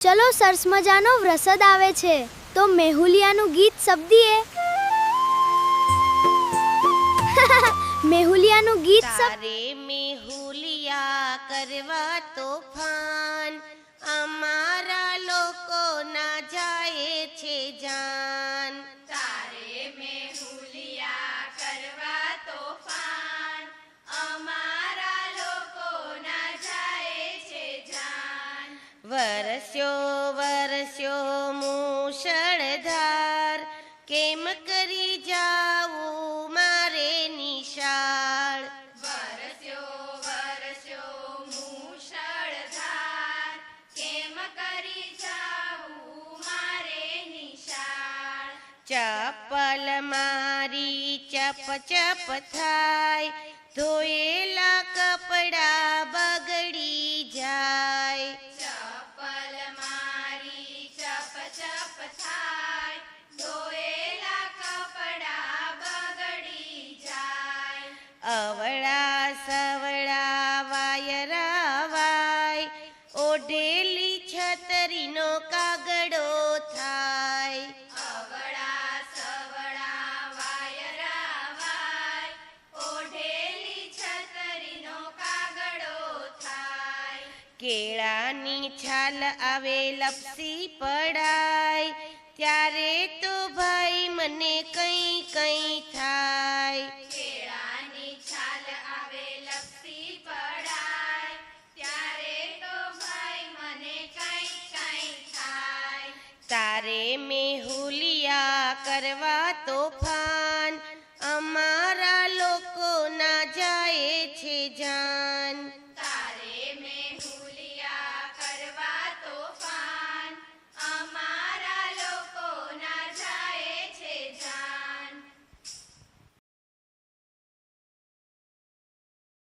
ચલો સરસ મજાનો વરસાદ આવે છે તો મેહુલિયાનું ગીત શબ્દીએ. મેહુલિયાનું ગીત તારે મેહુલિયા કરવા તોફાન, અમારા લોકો ના જાય છે જાન. તારે મેહુલિયા કરવા તોફાન, અમારા લોકો ના જાય છે જાન. વરસ્યો વરસ્યો મુશળધાર, કેમ કરી જાવું મારે નિશાળ. વરસ્યો વરસ્યો મુશળધાર, કેમ કરી જાવું મારે નિશાળ. ચપ્પલ મારી ચપ ચપ થાય, ધોયેલા કપડા બગડી જાય. ચપ્પલ મારી ચપ ચપ થાય, ધોયેલા કપડા બગડી જાય. અવળા સવળા વાયરા વાય, ઓઢેલી છતરીનો કાગડો થાય. અવળા સવળા વાયરા વાય, ઓઢેલી છતરીનો કાગડો થાય. કેળાની છાલ આવે લપસી પડાય, ત્યારે તો ભાઈ મને કઈ કઈ થાય. કેળાની છાલ આવે લપસી પડાય, ત્યારે તો ભાઈ મને કઈ કઈ થાય. તારે મેહુલિયા કરવા તોફાન,